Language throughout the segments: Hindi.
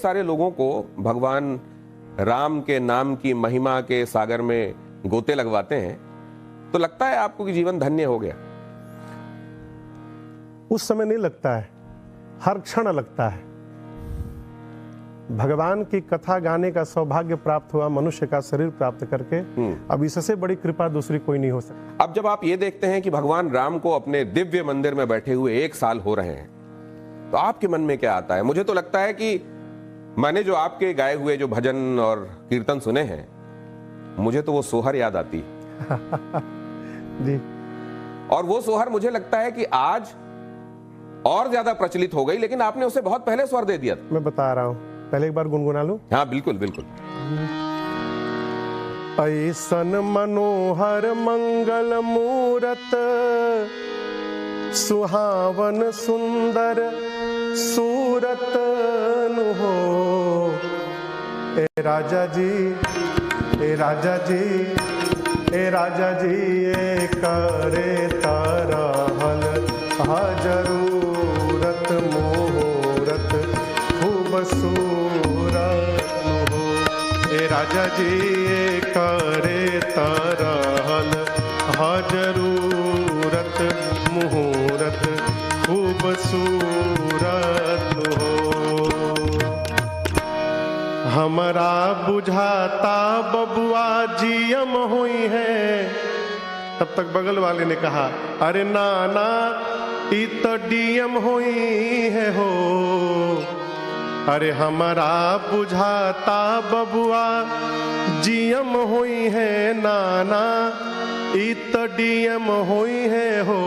सारे लोगों को भगवान राम के नाम की महिमा के सागर में गोते लगवाते हैं तो लगता है आपको कि जीवन धन्य हो गया? उस समय नहीं लगता है, हर क्षण लगता है। भगवान की कथा गाने का सौभाग्य प्राप्त हुआ मनुष्य का शरीर प्राप्त करके। अब इससे बड़ी कृपा दूसरी कोई नहीं हो सकती। अब जब आप ये देखते हैं कि भगवान राम को अपने दिव्य मंदिर में बैठे हुए 1 साल हो रहे हैं तो आपके मन में क्या आता है? मुझे तो लगता है कि मैंने जो आपके गाए हुए जो भजन और कीर्तन सुने हैं, मुझे तो वो सोहर याद आती जी। और वो सोहर मुझे लगता है कि आज और ज्यादा प्रचलित हो गई, लेकिन आपने उसे बहुत पहले स्वर दे दिया। मैं बता रहा हूं, पहले एक बार गुनगुना लूं। हाँ बिल्कुल बिल्कुल। ऐसन मनोहर मंगल मूरत, सुहावन सुंदर सूरत नु हो। ए राजा जी, ए राजा जी, ए राजा जी, ए करे तरहल हा जरूरत मुहूर्त खूब सूरत हो। ए राजा जी, ए करे तरहल हा जरूरत मुहूर्त खूब सूरत हो। हमरा बुझाता बबुआ जीएम हुई है। तब तक बगल वाले ने कहा, अरे नाना ई तो डीएम हुई है हो। अरे हमारा बुझाता बबुआ जीएम हुई है नाना, ई तो डीएम हुई है हो।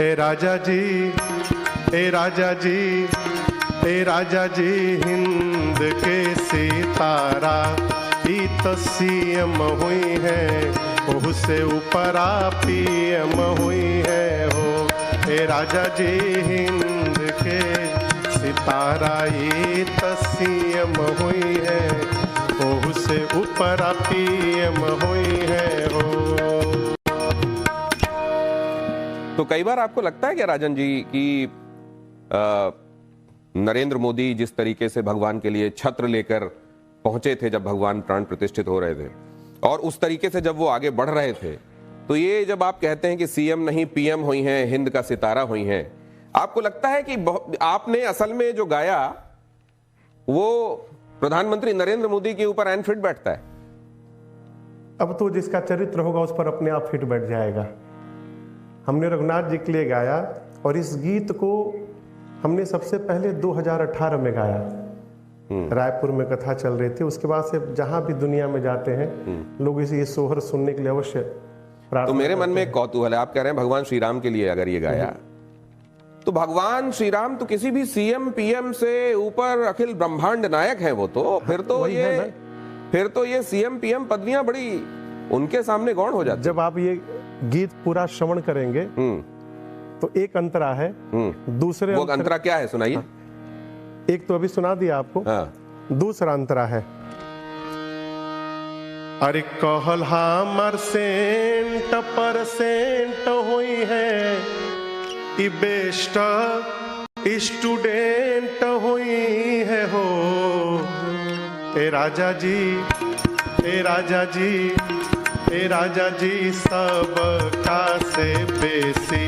ए राजा जी, ए राजा जी, ए राजा जी, हिंद के सितारा ई तो सीएम हुई है, उससे ऊपरा पीएम हुई है हो। ए राजा जी, हिंद के सितारा ई तो सीएम हुई है, उससे ऊपरा पीएम हुई है हो। तो कई बार आपको लगता है क्या राजन जी कि नरेंद्र मोदी जिस तरीके से भगवान के लिए छत्र लेकर पहुंचे थे जब भगवान प्राण प्रतिष्ठित हो रहे थे, और उस तरीके से जब वो आगे बढ़ रहे थे, तो ये जब आप कहते हैं कि सीएम नहीं पीएम हुई हैं, हिंद का सितारा हुई हैं, आपको लगता है कि आपने असल में जो गाया वो प्रधानमंत्री नरेंद्र मोदी के ऊपर एन फिट बैठता है? अब तो जिसका चरित्र होगा उस पर अपने आप फिट बैठ जाएगा। हमने रघुनाथ जी के लिए गाया और इस गीत को हमने सबसे पहले 2018 में गाया। रायपुर में कथा चल रही थी, उसके बाद से जहां भी दुनिया में जाते हैं लोग इसे सोहर सुनने के लिए अवश्य प्रार्थना। तो मेरे मन में एक कौतूहल है, आप कह रहे हैं भगवान श्री राम के लिए अगर ये गाया, तो भगवान श्री राम तो किसी भी सीएम पीएम से ऊपर अखिल ब्रह्मांड नायक हैं वो तो। फिर तो ये सीएम पीएम पदवियां बड़ी उनके सामने गौण हो जाती। जब आप ये गीत पूरा श्रवण करेंगे तो एक अंतरा है, दूसरे वो अंतरा क्या है सुनाइए। हाँ। एक तो अभी सुना दिया आपको। हाँ। दूसरा अंतरा है, अरे कहल हमर सेंट परसेंट हुई है, ई बेस्ट स्टूडेंट हुई है हो। ए राजा जी, ए राजा जी, ए राजा जी, सब का से बेसी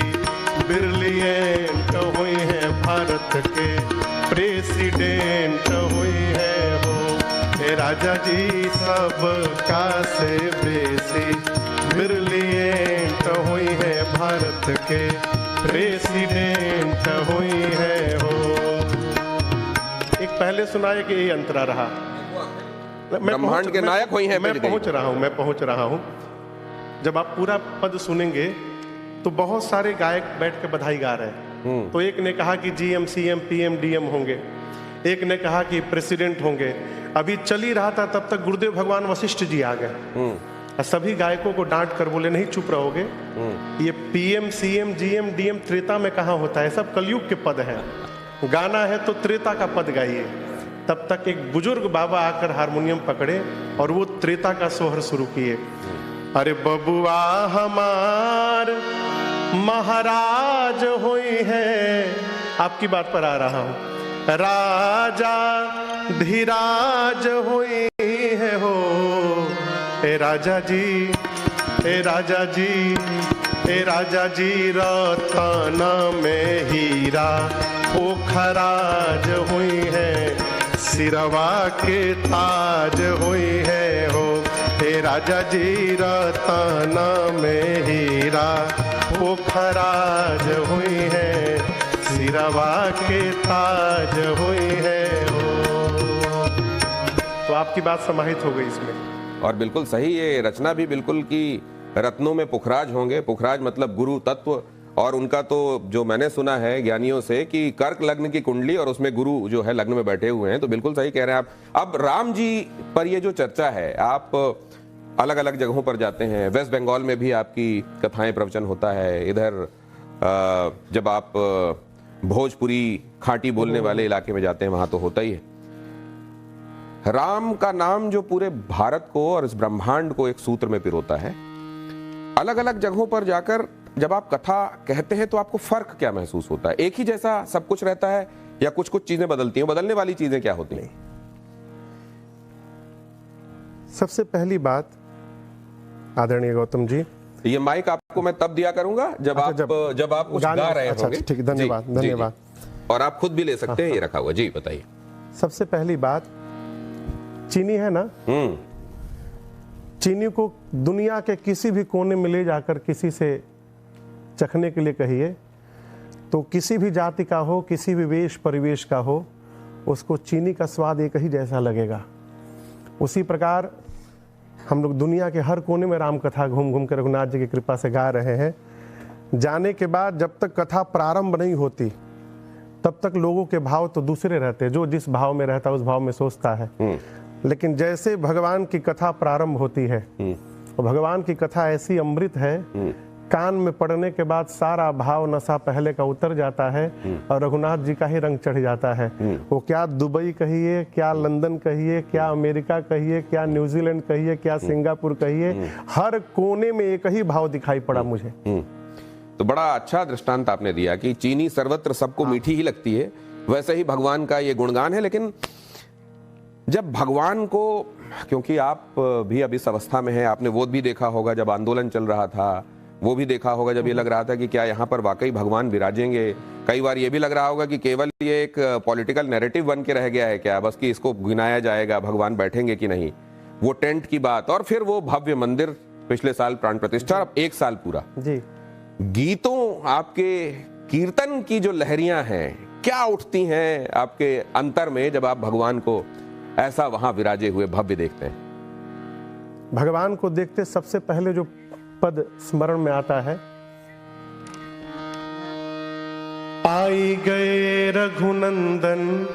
ब्रिलियंट हुई है, भारत के प्रेसिडेंट हुई है हो। ए राजा जी, सब का से बेसी ब्रिलियंट हुई है, भारत के प्रेसिडेंट हुई है हो। एक पहले सुनाए कि ये अंतरा रहा, ब्रह्मांड के नायक हुई हैं। मैं पहुंच रहा हूं। जब आप पूरा पद सुनेंगे तो बहुत सारे गायक बैठ के बधाई गा रहे हैं। तो एक ने कहा कि जीएम सीएम पीएम डीएम होंगे, एक ने कहा कि प्रेसिडेंट होंगे। अभी चल ही रहा था तब तक गुरुदेव भगवान वशिष्ठ जी आ गए। सभी गायकों को डांट कर बोले, नहीं चुप रहोगे, ये PM CM GM DM Treta में कहाँ होता है, सब कलयुग के पद है, गाना है तो त्रेता का पद गाइए। तब तक एक बुजुर्ग बाबा आकर हारमोनियम पकड़े और वो त्रेता का सोहर शुरू किए। अरे बबुआ हमार महाराज हुई है, आपकी बात पर आ रहा हूं। राजा धीराज हुई है हो। ए राजा जी, ए राजा जी, ए राजा जी, रतन में हीरा पोखराज हुई है, सिरवा के ताज हुई है हो। ए राजा जी, रतन में हीरा पोखराज हुई है, सिरवा के ताज हुई है हो। तो आपकी बात समाहित हो गई इसमें। और बिल्कुल सही, ये रचना भी बिल्कुल कि रत्नों में पुखराज होंगे। पुखराज मतलब गुरु तत्व, और उनका तो जो मैंने सुना है ज्ञानियों से कि कर्क लग्न की कुंडली और उसमें गुरु जो है लग्न में बैठे हुए हैं। तो बिल्कुल सही कह रहे हैं आप। अब राम जी पर ये जो चर्चा है, आप अलग अलग जगहों पर जाते हैं, वेस्ट बंगाल में भी आपकी कथाएं प्रवचन होता है, इधर जब आप भोजपुरी खाटी बोलने वाले इलाके में जाते हैं वहां तो होता ही है। राम का नाम जो पूरे भारत को और इस ब्रह्मांड को एक सूत्र में पिरोता है। अलग अलग जगहों पर जाकर जब आप कथा कहते हैं तो आपको फर्क क्या महसूस होता है? एक ही जैसा सब कुछ रहता है या कुछ कुछ चीजें बदलती हैं? बदलने वाली चीजें क्या होती हैं? सबसे पहली बात आदरणीय गौतम जी, ये माइक आपको मैं तब दिया करूंगा जब आप कुछ गा रहे होंगे। ठीक, धन्यवाद धन्यवाद। और आप खुद भी ले सकते हैं, ये रखा हुआ। जी बताइए। सबसे पहली बात, चीनी है ना, चीनी को दुनिया के किसी भी कोने में ले जाकर किसी से चखने के लिए कहिए तो किसी भी जाति का हो, किसी भी वेश परिवेश का हो, उसको चीनी का स्वाद एक ही जैसा लगेगा। उसी प्रकार हम लोग दुनिया के हर कोने में राम कथा घूम घूम कर रघुनाथ जी की कृपा से गा रहे हैं। जाने के बाद जब तक कथा प्रारंभ नहीं होती तब तक लोगों के भाव तो दूसरे रहते हैं, जो जिस भाव में रहता है उस भाव में सोचता है। लेकिन जैसे भगवान की कथा प्रारंभ होती है, भगवान की कथा ऐसी अमृत है, कान में पड़ने के बाद सारा भाव नशा पहले का उतर जाता है और रघुनाथ जी का ही रंग चढ़ जाता है। वो क्या दुबई कहिए, क्या लंदन कहिए, क्या अमेरिका कहिए, क्या न्यूजीलैंड कहिए, क्या सिंगापुर कहिए, हर कोने में एक ही भाव दिखाई पड़ा मुझे। तो बड़ा अच्छा दृष्टांत आपने दिया कि चीनी सर्वत्र सबको मीठी ही लगती है, वैसे ही भगवान का ये गुणगान है। लेकिन जब भगवान को, क्योंकि आप भी अब इस अवस्था में हैं, आपने वो भी देखा होगा जब आंदोलन चल रहा था, वो भी देखा होगा जब ये लग रहा था कि क्या यहाँ पर वाकई भगवान विराजेंगे। कई बार ये भी लग रहा होगा कि केवल ये एक पॉलिटिकल नैरेटिव बन के रह गया है क्या, बस कि इसको गिनाया जाएगा, भगवान बैठेंगे कि नहीं। वो टेंट की बात, और फिर वो भव्य मंदिर, पिछले साल प्राण प्रतिष्ठा, अब 1 साल पूरा। जी, गीतों, आपके कीर्तन की जो लहरियां हैं, क्या उठती हैं आपके अंतर में जब आप भगवान को ऐसा वहां विराजे हुए भव्य देखते हैं? भगवान को देखते सबसे पहले जो पद स्मरण में आता है, आई गए रघुनंदन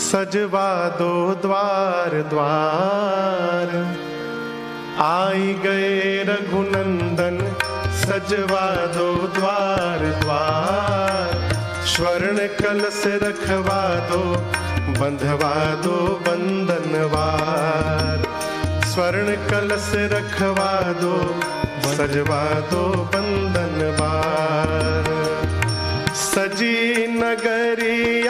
सजवा दो द्वार द्वार, आई गए रघुनंदन सजवा दो द्वार द्वार, स्वर्ण कलश रखवा दो बंधवा दो बंधनवार, स्वर्ण कलश रखवा दो सजवा दो बंधनवार, सजी नगरी